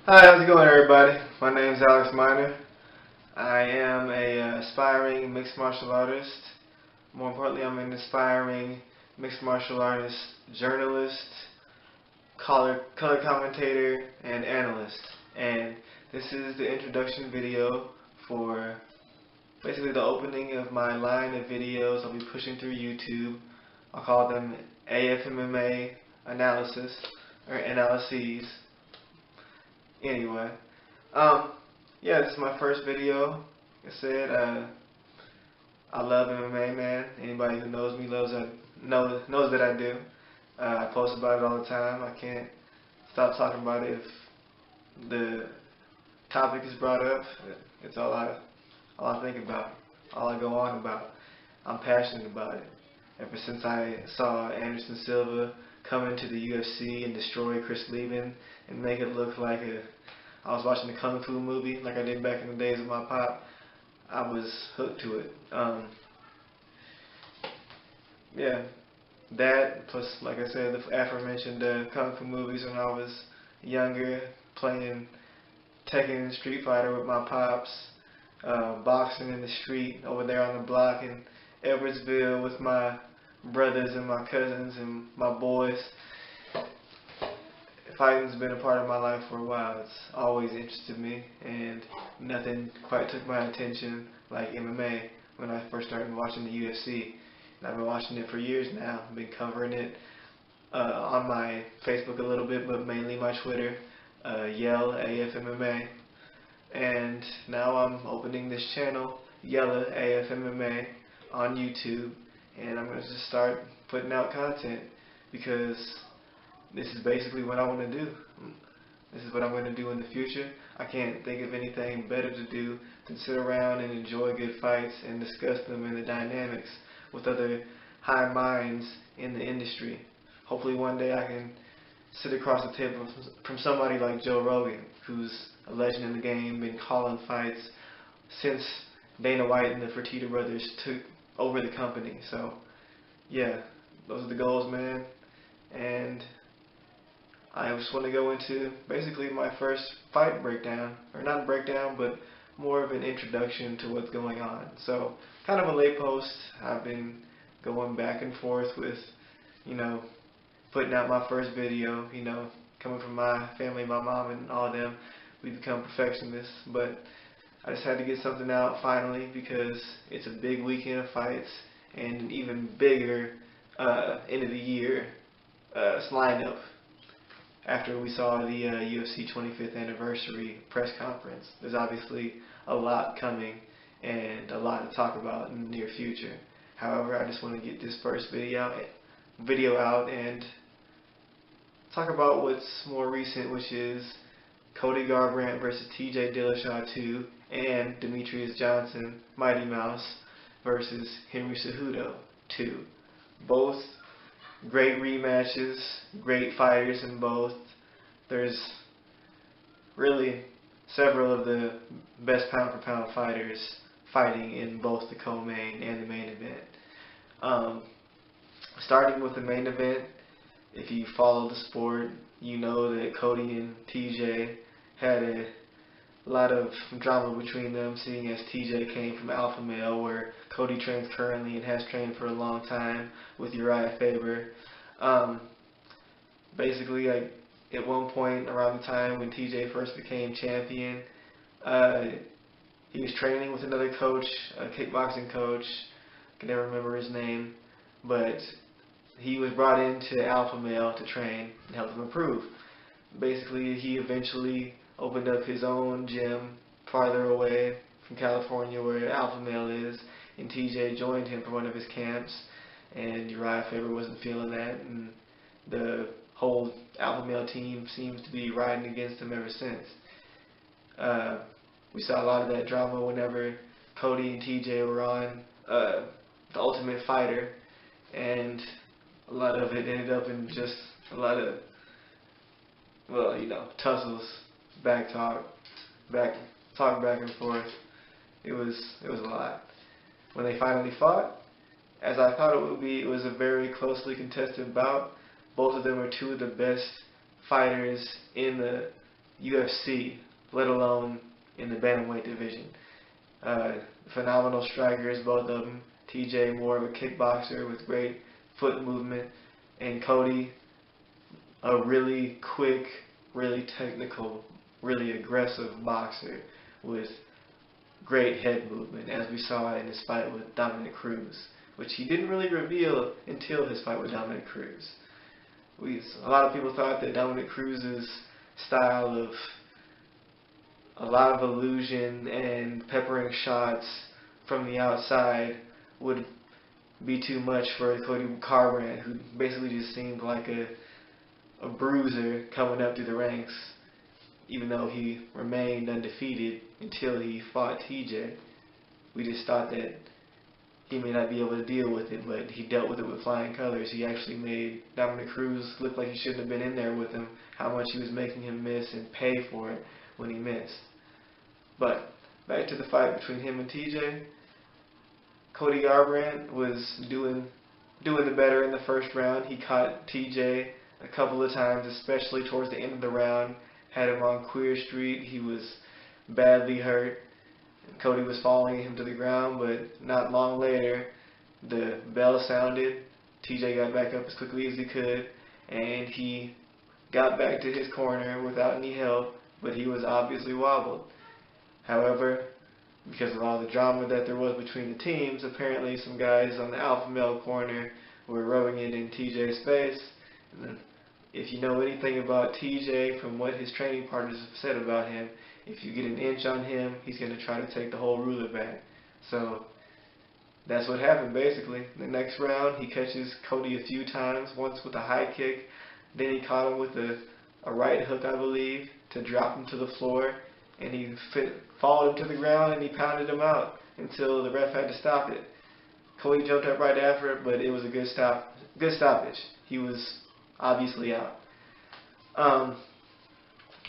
Hi, how's it going, everybody? My name is Alex Miner. I am a aspiring mixed martial artist. More importantly, I'm an aspiring mixed martial artist, journalist, color commentator, and analyst. And this is the introduction video for basically the opening of my line of videos I'll be pushing through YouTube. I'll call them AFMMA Analysis or Analyses. Anyway, yeah, this is my first video. Like I said, I love MMA, man. Anybody who knows me knows that I do. I post about it all the time. I can't stop talking about it if the topic is brought up. It's all I think about, all I go on about. I'm passionate about it. Ever since I saw Anderson Silva come into the UFC and destroy Chris Lieben and make it look like I was watching a kung fu movie like I did back in the days of my pop, I was hooked to it. Yeah, that plus, like I said, the aforementioned kung fu movies when I was younger, playing Tekken and Street Fighter with my pops, boxing in the street over there on the block in Edwardsville with my brothers and my cousins and my boys. Fighting's been a part of my life for a while. It's always interested me, and nothing quite took my attention like MMA when I first started watching the UFC. And I've been watching it for years now. I've been covering it on my Facebook a little bit, but mainly my Twitter, Yell AFMMA. And now I'm opening this channel, Yella AFMMA, on YouTube, and I'm going to just start putting out content because this is basically what I want to do. This is what I'm going to do in the future. I can't think of anything better to do than sit around and enjoy good fights and discuss them and the dynamics with other high minds in the industry. Hopefully one day I can sit across the table from somebody like Joe Rogan, who's a legend in the game, been calling fights since Dana White and the Fertitta brothers took over the company. So yeah, those are the goals, man. And I just want to go into basically my first fight breakdown, or not breakdown, but more of an introduction to what's going on. So, kind of a late post. I've been going back and forth with, putting out my first video, coming from my family, my mom and all of them. We become perfectionists, but I just had to get something out finally because it's a big weekend of fights and an even bigger end of the year lineup. After we saw the UFC 25th anniversary press conference, there's obviously a lot coming and a lot to talk about in the near future. However, I just want to get this first video out and talk about what's more recent, which is Cody Garbrandt versus TJ Dillashaw 2 and Demetrius Johnson, Mighty Mouse, versus Henry Cejudo 2. Both great rematches, great fighters in both. There's really several of the best pound for pound fighters fighting in both the co-main and the main event. Starting with the main event, if you follow the sport, you know that Cody and TJ had a lot of drama between them, seeing as TJ came from Alpha Male, where Cody trains currently and has trained for a long time with Uriah Faber. Basically, at one point around the time when TJ first became champion, he was training with another coach, a kickboxing coach. I can never remember his name, but he was brought into Alpha Male to train and help him improve. Basically, he eventually opened up his own gym farther away from California where Alpha Male is, and TJ joined him for one of his camps, and Uriah Faber wasn't feeling that, and the whole Alpha Male team seems to be riding against him ever since. We saw a lot of that drama whenever Cody and TJ were on The Ultimate Fighter, and a lot of it ended up in just a lot of, tussles, back and forth. It was a lot. When they finally fought, as I thought it would be, it was a very closely contested bout. Both of them are two of the best fighters in the UFC, let alone in the bantamweight division. Phenomenal strikers, both of them. TJ more of a kickboxer with great foot movement, and Cody a really quick, really technical, really aggressive boxer with great head movement, as we saw in his fight with Dominic Cruz, which he didn't really reveal until his fight with Dominic Cruz. A lot of people thought that Dominic Cruz's style of a lot of illusion and peppering shots from the outside would be too much for Cody Garbrandt, who basically just seemed like a bruiser coming up through the ranks, even though he remained undefeated until he fought TJ. We just thought that he may not be able to deal with it, but he dealt with it with flying colors. He actually made Dominic Cruz look like he shouldn't have been in there with him, how much he was making him miss and pay for it when he missed. But back to the fight between him and TJ. Cody Garbrandt was doing the better in the first round. He caught TJ a couple of times, especially towards the end of the round. Had him on Queer Street. He was badly hurt. Cody was following him to the ground, but not long later, the bell sounded. TJ got back up as quickly as he could, and he got back to his corner without any help, but he was obviously wobbled. However, because of all the drama that there was between the teams, apparently some guys on the alpha male corner were rubbing it in TJ's face. And if you know anything about TJ from what his training partners have said about him, if you get an inch on him, he's going to try to take the whole ruler back. So that's what happened basically. In the next round, he catches Cody a few times, once with a high kick, then he caught him with a right hook, I believe, to drop him to the floor, and he followed him to the ground and he pounded him out until the ref had to stop it. Cody jumped up right after it, but it was a good stoppage. He was obviously out.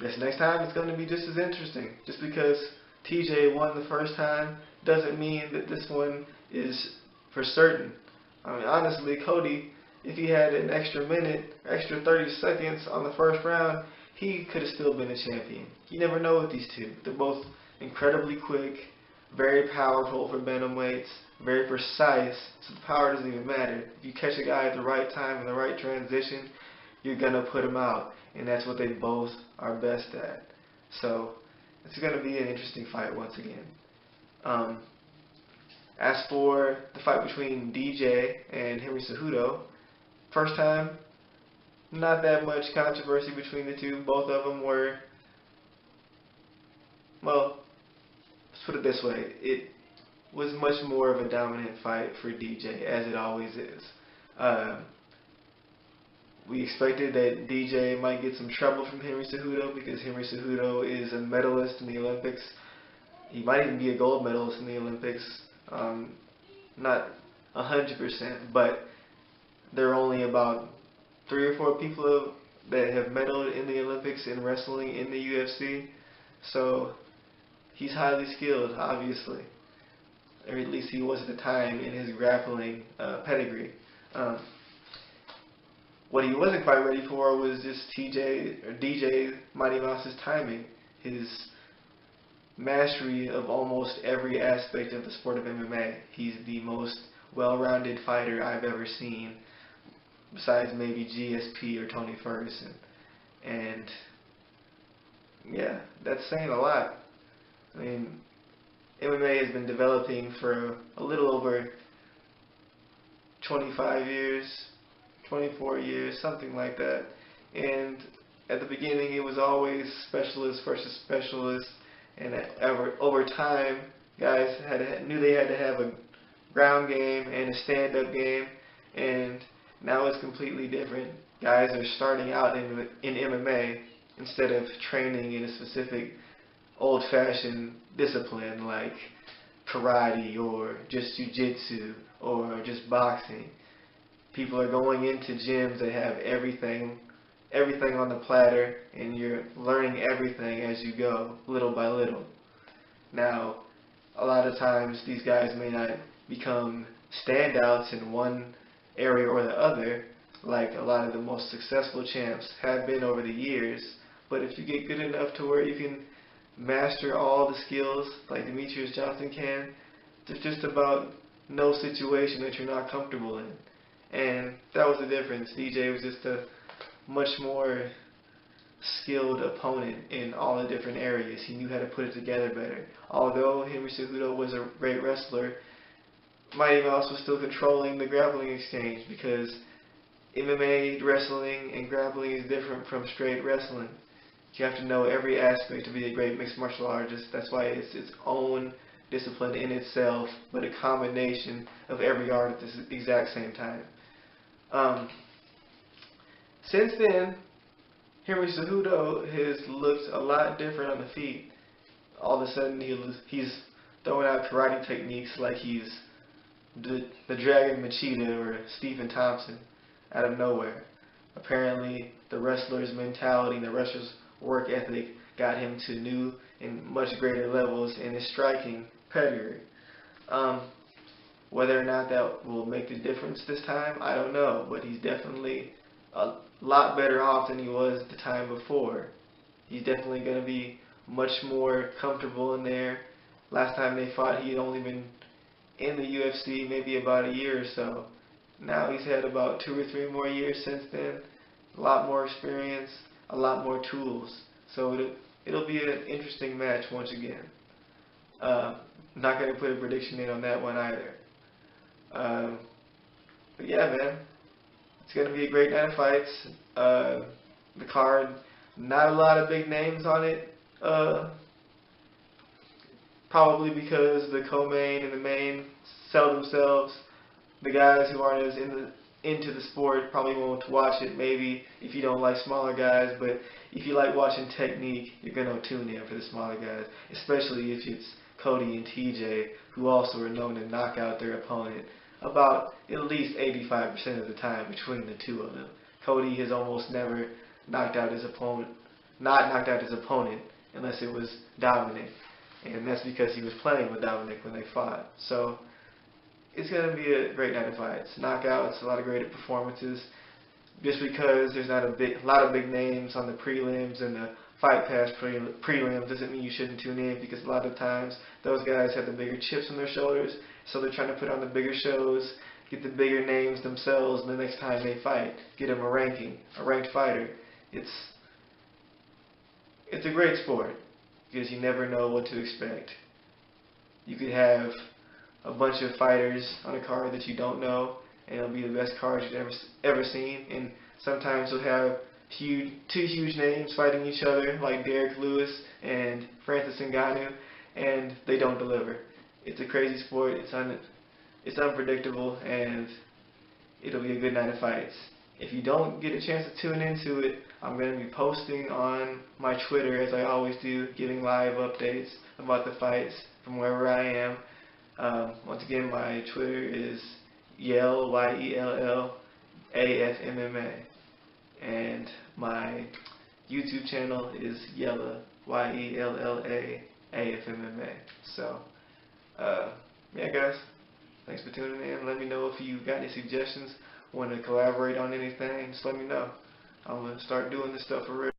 This next time it's going to be just as interesting. Just because TJ won the first time doesn't mean that this one is for certain. I mean, honestly, Cody, if he had an extra minute, extra 30 seconds on the first round, he could have still been a champion. You never know with these two. They're both incredibly quick, very powerful for bantamweights, very precise, so the power doesn't even matter. If you catch a guy at the right time in the right transition, you're going to put him out, and that's what they both are best at. So it's going to be an interesting fight once again. As for the fight between DJ and Henry Cejudo, first time, not that much controversy between the two. Both of them were, well, let's put it this way. It was much more of a dominant fight for DJ, as it always is. We expected that DJ might get some trouble from Henry Cejudo because Henry Cejudo is a medalist in the Olympics. He might even be a gold medalist in the Olympics. Not 100%, but there are only about 3 or 4 people that have medaled in the Olympics in wrestling in the UFC. So he's highly skilled, obviously. Or at least he was at the time in his grappling pedigree. What he wasn't quite ready for was just DJ Mighty Mouse's timing. His mastery of almost every aspect of the sport of MMA. He's the most well-rounded fighter I've ever seen, besides maybe GSP or Tony Ferguson. And yeah, that's saying a lot. I mean, MMA has been developing for a little over 25 years, 24 years, something like that. And at the beginning it was always specialist versus specialist, and over time guys knew they had to have a ground game and a stand-up game, and now it's completely different. Guys are starting out in MMA instead of training in a specific old-fashioned discipline like karate or just jiu-jitsu or just boxing. People are going into gyms that have everything on the platter, and you're learning everything as you go, little by little. Now, a lot of times these guys may not become standouts in one area or the other, like a lot of the most successful champs have been over the years, But if you get good enough to where you can master all the skills like Demetrius Johnson can, there's just about no situation that you're not comfortable in. And that was the difference. DJ was just a much more skilled opponent in all the different areas. He knew how to put it together better. Although Henry Cejudo was a great wrestler, Mighty Mouse was still controlling the grappling exchange, because MMA wrestling and grappling is different from straight wrestling. You have to know every aspect to be a great mixed martial artist. That's why it's its own discipline in itself, but a combination of every art at the exact same time. Since then, Henry Cejudo has looked a lot different on the feet. All of a sudden, he's throwing out karate techniques like he's the Dragon Machida or Stephen Thompson out of nowhere. Apparently, the wrestler's mentality and the wrestler's work ethic got him to new and much greater levels in his striking pedigree. Whether or not that will make the difference this time, I don't know, but he's definitely a lot better off than he was the time before. He's definitely going to be much more comfortable in there. Last time they fought, he had only been in the UFC maybe about a year or so. Now he's had about 2 or 3 more years since then. A lot more experience, a lot more tools. So it'll be an interesting match once again. Not going to put a prediction in on that one either. But yeah, man, it's going to be a great night of fights. The card, not a lot of big names on it. Probably because the co-main and the main sell themselves. The guys who aren't as into the sport probably won't watch it, maybe if you don't like smaller guys, but if you like watching technique, you're going to tune in for the smaller guys, especially if it's Cody and TJ, who also are known to knock out their opponent about at least 85% of the time between the two of them. Cody has almost never knocked out his opponent, unless it was Dominic, and that's because he was playing with Dominic when they fought. So it's going to be a great night of fights. Knockouts, a lot of great performances. Just because there's not a lot of big names on the prelims and the Fight Pass prelims doesn't mean you shouldn't tune in, because a lot of times those guys have the bigger chips on their shoulders, so they're trying to put on the bigger shows, get the bigger names themselves, and the next time they fight, get them a ranked fighter. It's a great sport, because you never know what to expect. You could have a bunch of fighters on a card that you don't know, and it'll be the best card you've ever seen. And sometimes you'll have two huge names fighting each other, like Derek Lewis and Francis Ngannou, and they don't deliver. It's a crazy sport. It's unpredictable, and it'll be a good night of fights. If you don't get a chance to tune into it, I'm going to be posting on my Twitter, as I always do, giving live updates about the fights from wherever I am. Once again, my Twitter is Yell, Y-E-L-L, AFMMA. And my YouTube channel is Yella, Y-E-L-L-A, AFMMA. So, yeah, guys, thanks for tuning in. Let me know if you got any suggestions, want to collaborate on anything, just let me know. I'm going to start doing this stuff for real.